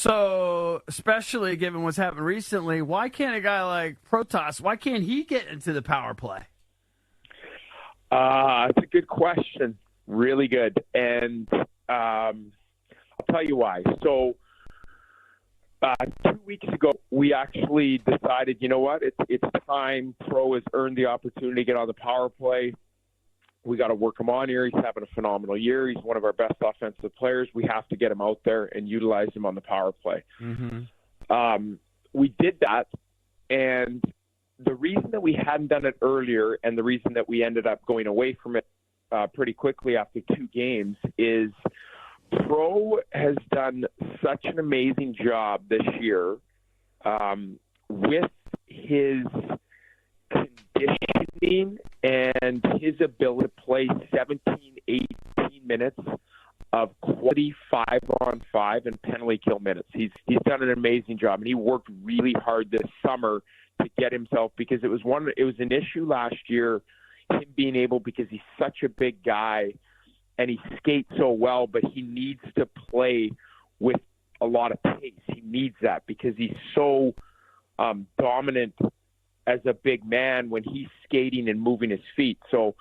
So, especially given what's happened recently, why can't a guy like Protas, why can't he get into the power play? It's a good question. Really good. And I'll tell you why. So 2 weeks ago, we actually decided, you know what, it's time. Pro has earned the opportunity to get on the power play. We got to work him on here. He's having a phenomenal year. He's one of our best offensive players. We have to get him out there and utilize him on the power play. Mm-hmm. We did that, and the reason that we hadn't done it earlier and the reason that we ended up going away from it pretty quickly after 2 games is Pro has done such an amazing job this year with his conditioning and his ability to play 17, 18 minutes of quality 5-on-5 and penalty kill minutes. He's done an amazing job, and he worked really hard this summer to get himself, because it was an issue last year, him being able, because he's such a big guy and he skates so well, but he needs to play with a lot of pace. He needs that because he's so dominant as a big man when he's skating and moving his feet. So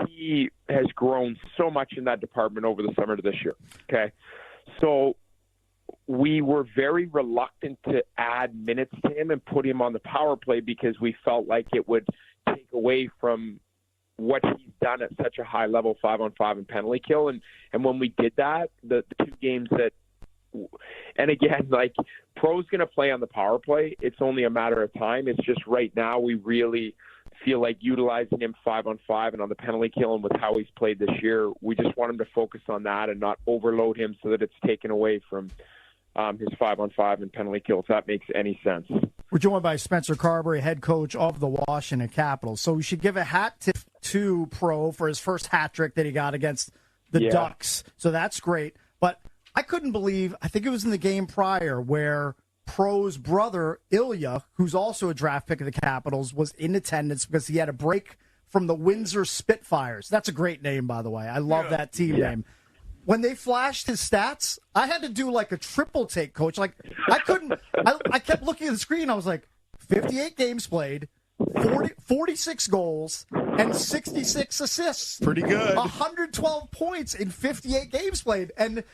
he has grown so much in that department over the summer to this year. Okay. So we were very reluctant to add minutes to him and put him on the power play because we felt like it would take away from what he's done at such a high level, 5-on-5 and penalty kill. And when we did that, the 2 games that, and again, like, Pro's going to play on the power play. It's only a matter of time. It's just right now we really feel like utilizing him 5-on-5 and on the penalty kill, and with how he's played this year, we just want him to focus on that and not overload him so that it's taken away from his 5-on-5 and penalty kill, if that makes any sense. We're joined by Spencer Carbery, head coach of the Washington Capitals. So we should give a hat tip to Pro for his first hat trick that he got against the Ducks. So that's great. But I couldn't believe, I think it was in the game prior, where Pro's brother, Ilya, who's also a draft pick of the Capitals, was in attendance because he had a break from the Windsor Spitfires. That's a great name, by the way. I love that team name. When they flashed his stats, I had to do like a triple take, coach. Like, I couldn't, I kept looking at the screen. I was like, 58 games played, 46 goals, and 66 assists. Pretty good. 112 points in 58 games played. And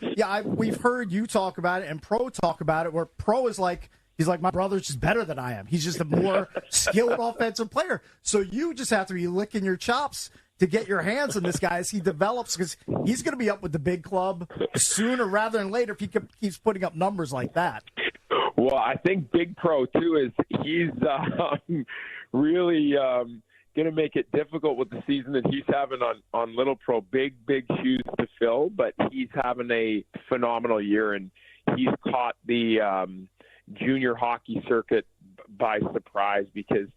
we've heard you talk about it and Pro talk about it, where Pro is like, he's like, my brother's just better than I am. He's just a more skilled offensive player. So you just have to be licking your chops to get your hands on this guy as he develops, because he's going to be up with the big club sooner rather than later if he keeps putting up numbers like that. Well, I think Big Pro, too, is he's really going to make it difficult with the season that he's having on Little Pro. Big shoes to fill, but he's having a phenomenal year, and he's caught the junior hockey circuit by surprise, because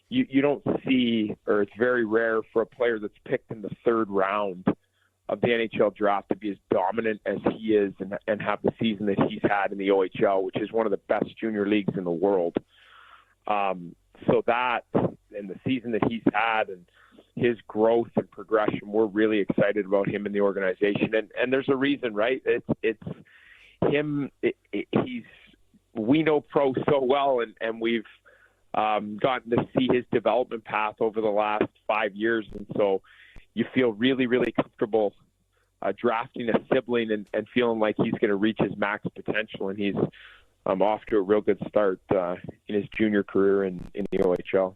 you don't see, or it's very rare for a player that's picked in the 3rd round of the NHL draft to be as dominant as he is and have the season that he's had in the OHL, which is one of the best junior leagues in the world. So that, and the season that he's had and his growth and progression, we're really excited about him in the organization. And there's a reason, right? It's him. We know Pro so well, and we've gotten to see his development path over the last 5 years. And so you feel really, really comfortable drafting a sibling and feeling like he's going to reach his max potential. And he's off to a real good start in his junior career in the OHL.